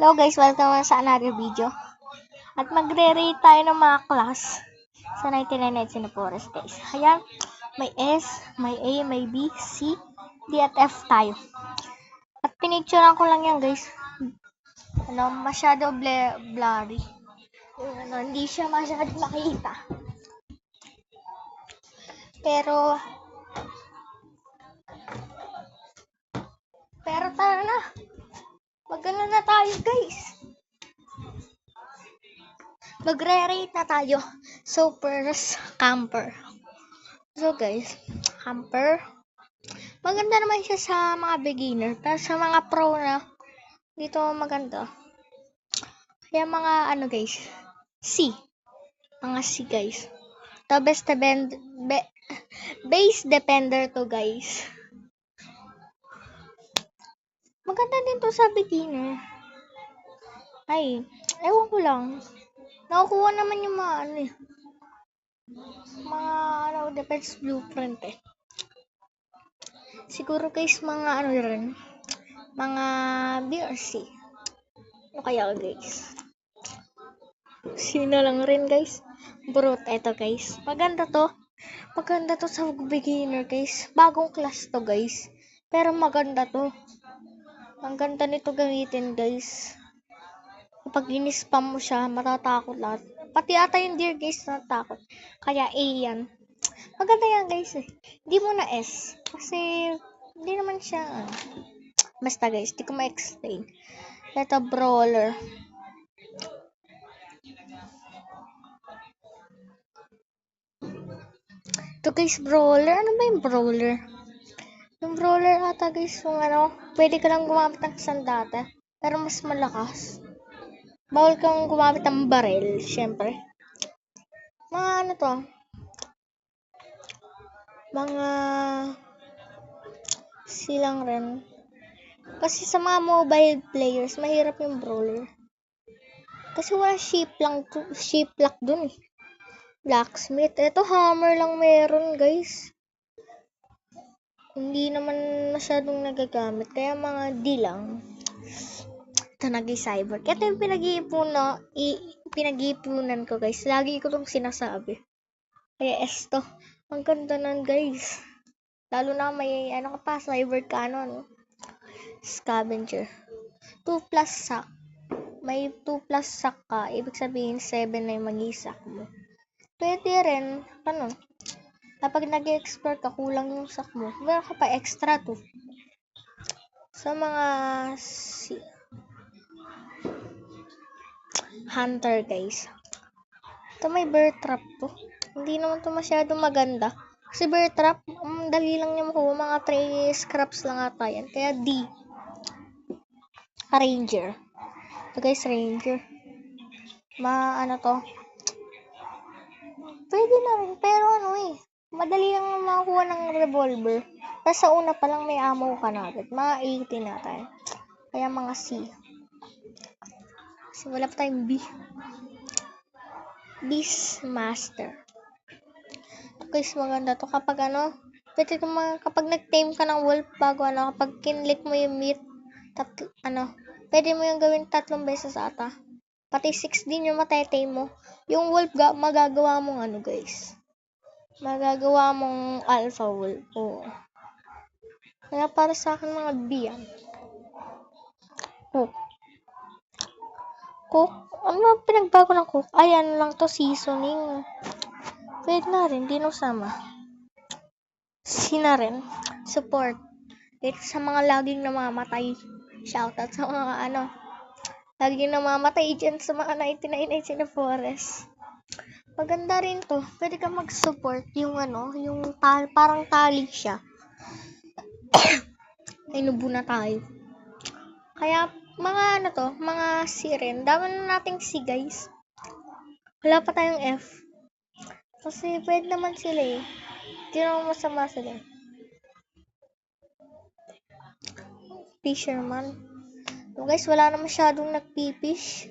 Hello guys, welcome sa another video. At magre-rate tayo ng mga class sa 99 Nights in the Forest guys. Ayan, may S, may A, may B, C, D at F tayo. At pinicturean ko lang yan guys. Masyado blurry. Hindi siya masyado makita. Pero tara na. Magano na tayo guys. Magre-rate na tayo. So first, camper. So guys, camper. Maganda naman siya sa mga beginner. Pero sa mga pro na, dito maganda. Kaya mga guys, C. Mga C guys. The base defender to guys. Maganda din to sa beginner. Ay, ewan ko lang. Nakukuha naman yung mga defense blueprint eh. Siguro guys, mga rin. Mga B or C. Ano kaya guys? Sino lang rin guys. Brute, eto guys. Maganda to. Maganda to sa beginner guys. Bagong class to guys. Pero maganda to. Ang ganda nito gamitin guys. Kapag in-spam mo siya, matatakot lahat. Pati ata yung deer guys natatakot. Kaya A yan. Maganda yan guys eh. Hindi mo na S. Kasi hindi naman siya basta guys, di ko ma-explain. Ito brawler. Ito guys, brawler. Ano ba yung brawler? Yung brawler ata guys, yung pwede ka lang gumamit ng sandata. Pero mas malakas. Bawal kang gumamit ng barrel, syempre. Mga to? Mga silang rin. Kasi sa mga mobile players, mahirap yung brawler. Kasi wala shiplock dun eh. Blacksmith. Ito hammer lang meron guys. Hindi naman masyadong nagagamit. Kaya mga D lang. Ito nag-cyber. Ito yung pinag-iipunan ko guys. Lagi ko itong sinasabi. Kaya S to. Ang ganda nun guys. Lalo na may cyber cannon. Scavenger. 2 plus sack. May 2 plus sack ka. Ibig sabihin 7 na yung mag-isak mo. Pwede rin, kapag nag-explore ka, kulang yung sack mo. Meron ka pa extra 2. Sa mga hunter guys. Ito may bear trap to. Hindi naman to masyadong maganda. Kasi bear trap, dali lang niya makuha. Mga 3 scraps lang ata yan. Kaya D. Ranger. Ito guys, ranger. To. Pwede na rin. Pero madali lang makakuha ng revolver. Pero sa una pa lang may ammo ka na agad. Mga 80 na tayo. Kaya mga C. Kasi wala pa tayong B. Beastmaster. Guys, maganda to kapag pwede kapag nag-tame ka ng wolf bago kapag kinlik mo yung meat, pwede mo yung gawin 3 beses ata. Pati 6 din yung matetame mo. Yung wolf magagawa mong guys. Magagawa mong alpha wolf. Oo. Kaya para sa akin mga B yan. Cook. Ano pinagbago ng cook? Ayan lang to, seasoning. Pwede na rin, di sama. Sina rin. Support. Dito sa mga laging namamatay. Shoutout sa mga laging namamatay dyan sa mga 99 Nights in the Forest. Maganda rin to. Pwede ka mag-support yung yung parang tali siya. Ay, nubo na tayo. Kaya mga mga C rin. Dami na nating C guys. Wala pa tayong F. Kasi pwede naman sila eh. Hindi naman masama sila. Fisherman. So guys, wala na masyadong nagpipish.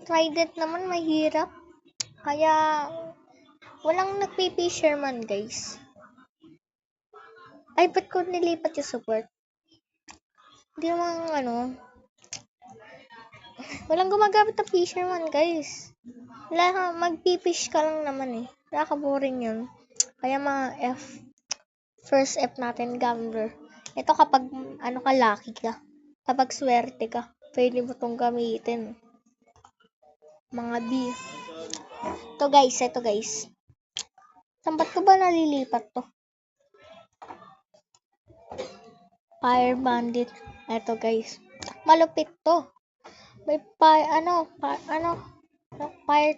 Trident naman mahirap. Kaya walang nagpipisherman guys. Ay, ba't ko nilipat yung support? Hindi naman Walang gumagamit ng fisherman, guys. Wala, magpipish ka lang naman eh. Nakaka-boring yun. Kaya mga F. First F natin, gambler. Ito kapag, lucky ka. Kapag swerte ka, pwede mo itong gamitin. Mga B. Ito guys. Saan ba't ko ba nalilipat to? Fire Bandit. Ito guys. Malupit to. May fire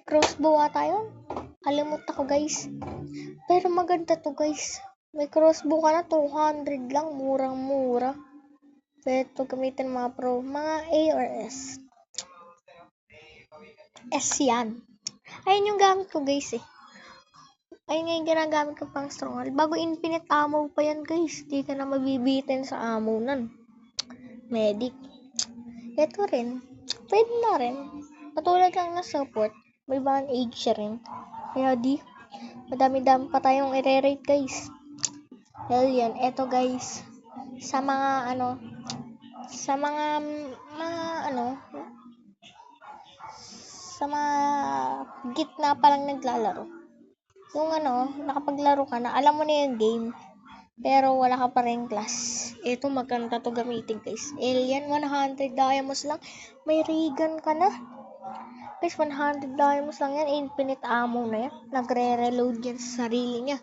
crossbow ata yun. Kalimutan ko guys. Pero maganda to guys. May crossbow ka na, 200 lang. Murang-mura. Pwede to gamitin mga pro. Mga A or S. S yan. Ayun yung gamit ko guys eh. Ayun nga yung ginagamit ko pang stronghold. Bago infinite ammo pa yan guys. Di ka na mabibitin sa ammo nan. Medic. Ito rin. Pwede na rin. Patulad lang na support. May ban age siya rin. Kaya madami-dami pa tayong i-rate guys. Hell yan. Ito guys. Sa mga sa mga gitna pa lang naglalaro. Yung nakapaglaro ka na, alam mo na yung game. Pero wala ka pa rin class. Ito maganda to gamitin guys. Alien, 100 diamonds lang. May ray gun ka na. Guys, 100 diamonds lang yan. Infinite ammo na yan. Nagre-reload yan sa sarili niya.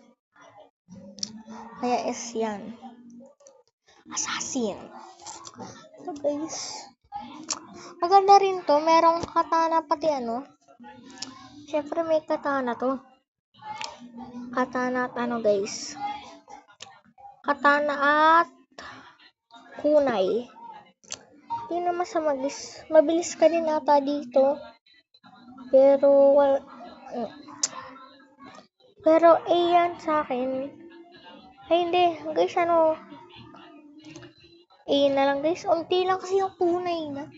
Kaya S yan. Assassin. Ito guys. Maganda rin to. Merong katana pati Siyempre may katana to. Katana at guys. Katana at kunay. Hindi naman sa mabilis ka din ata dito. Pero yan sa akin. Ay hindi. Guys, na lang guys. Unti lang kasi yung kunay na.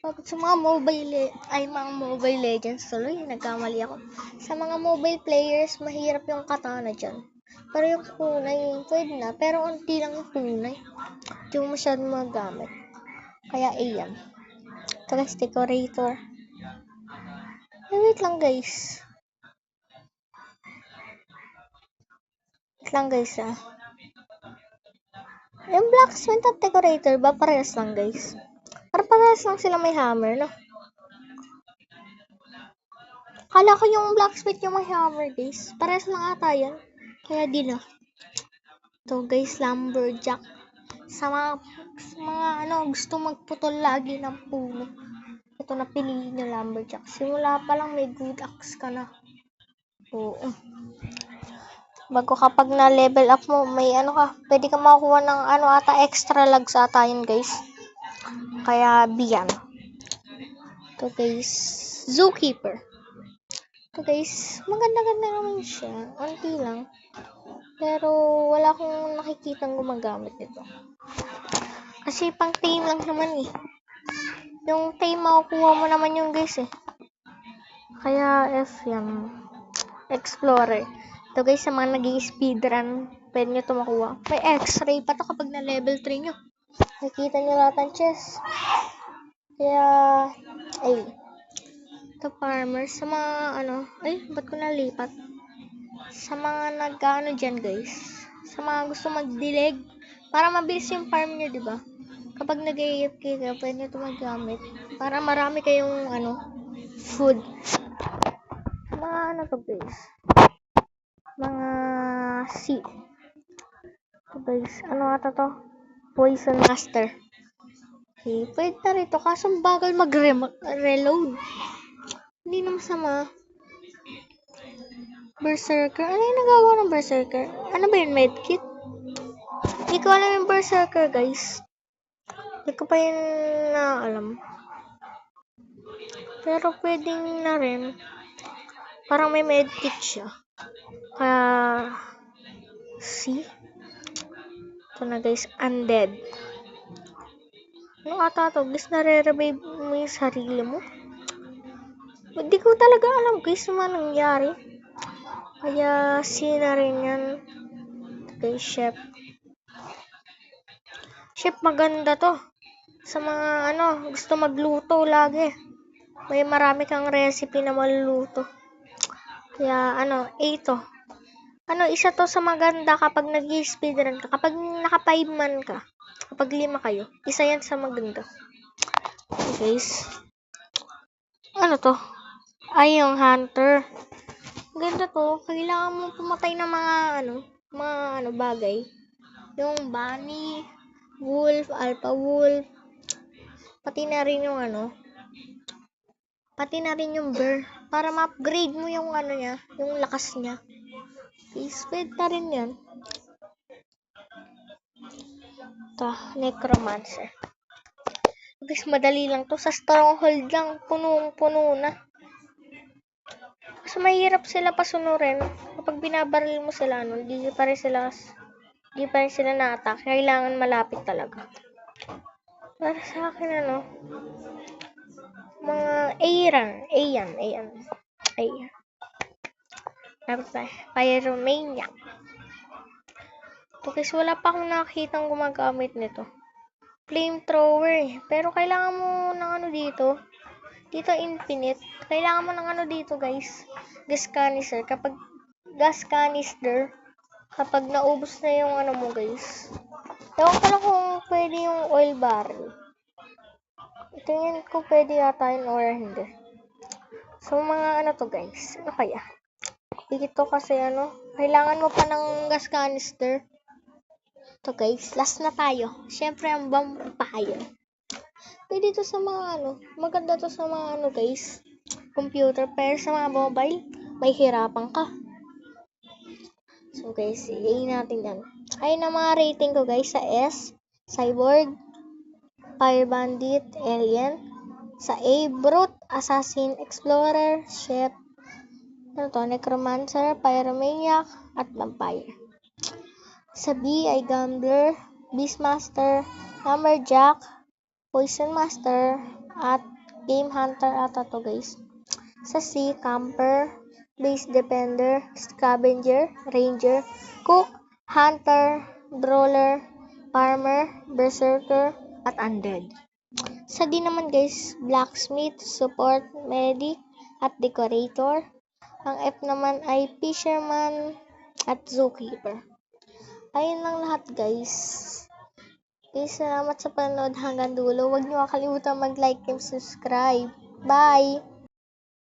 Sa mga Mobile Legends tuloy, nagkamali ako. Sa mga mobile players, mahirap yung katana dyan. Pero yung kunay, pwede na. Pero unti lang yung kunay. Hindi mo masyadong magamit. Kaya yan. Ito guys, decorator. Wait lang guys. Yung blacksmith at decorator ba parehas lang guys? Parehas lang sila may hammer, no? Kala ko yung blacksmith yung may hammer guys. Parehas lang ata yan. Kaya di na. Ito guys, lumberjack. Sa mga gusto magputol lagi ng puno. Ito na piliin yung lumberjack. Simula pa lang may good axe ka na. Oo. Bago kapag na-level up mo, may pwede ka makuha ng extra lags ata yun guys. Kaya biyan. Ito guys, zookeeper. Ito guys, maganda-ganda naman siya. Unti lang. Pero wala akong nakikitang gumagamit nito. Kasi pang tame lang naman eh. Yung tame makukuha mo naman yung guys eh. Kaya F yan. Explorer. Ito guys, sa mga nag-i-speedrun, pwede nyo ito makuha. May x-ray pa to kapag na level 3 nyo. Nakikita nyo lahat ng chest. Kaya, ito farmer. Sa mga ba't ko nalipat? Sa mga dyan guys. Sa mga gusto magdilig. Para mabilis yung farm nyo, diba? Kapag nag-AFK ka, pwede nyo ito magamit. Para marami kayong, food. Mga to guys. Mga C. Ito guys, ata to? Poison Master. Okay, pwede na rito. Kaso bagal mag-reload. Hindi na masama. Berserker. Ano yung nagagawa ng Berserker? Ano ba yun? Medkit? Hindi ko alam yung Berserker guys. Hindi ko pa yun alam. Pero pwedeng na rin. Parang may medkit siya. Kaya see? Ito na guys, undead. Ano ata to? Guys, nare-revive mo yung sarili mo? Hindi ko talaga alam guys naman nangyari. Kaya sina rin yan. Ito guys, chef. Chef, maganda to. Sa mga gusto magluto lagi. May marami kang recipe na maluluto. Kaya ito. Isa to sa maganda kapag nag-speedrun ka. Kapag naka 5 man ka. Kapag 5 kayo. Isa yan sa maganda. Okay, guys. To? Ay, yung hunter. Ganda to. Kailangan mo pumatay ng mga bagay. Yung bunny, wolf, alpha wolf, pati na rin yung pati na rin yung bear. Para ma-upgrade mo yung niya, yung lakas niya. Speed na rin yan. Ito, necromancer. Guys, madali lang to. Sa stronghold lang, punong-puno na. Kasi mahirap sila pasunurin. Kapag binabaril mo sila, hindi pa rin sila na-attack. Kailangan malapit talaga. Para sa akin, mga Ayan. Pyromaniac. Okay, so wala pa akong nakakitang gumagamit nito. Flamethrower. Pero kailangan mo ng dito. Dito infinite. Kailangan mo ng dito, guys. Gas canister. Kapag naubos na yung mo, guys. Ewan ko lang kung pwede yung oil barrel. Tingin ko pwede yata yun or hindi. So, mga to, guys. Ano kaya? Dito kasi kailangan mo pa ng gas canister. To, guys. Last na tayo. Siyempre, ang vampire. Pwede to sa mga maganda to sa mga guys. Computer. Pero sa mga mobile, may hirapan ka. So, guys, i-A natin yan. Ayun ang mga rating ko, guys, sa S, Cyborg, Fire Bandit, Alien. Sa A, Brute, Assassin, Explorer, Chef, Necromancer, Pyromaniac, at Vampire. Sa B ay Gambler, Beastmaster, Lumberjack, Poison Master, at Game Hunter ata to, guys. Sa C, Camper, Base Defender, Scavenger, Ranger, Cook, Hunter, Brawler, Farmer, Berserker, at Undead. Sa D naman, guys, Blacksmith, Support, Medic, at Decorator. Ang F naman ay Fisherman at Zookeeper. Ayun lang lahat, guys. Guys, salamat sa panood hanggang dulo. Huwag niyo kakalimutan mag-like and subscribe. Bye!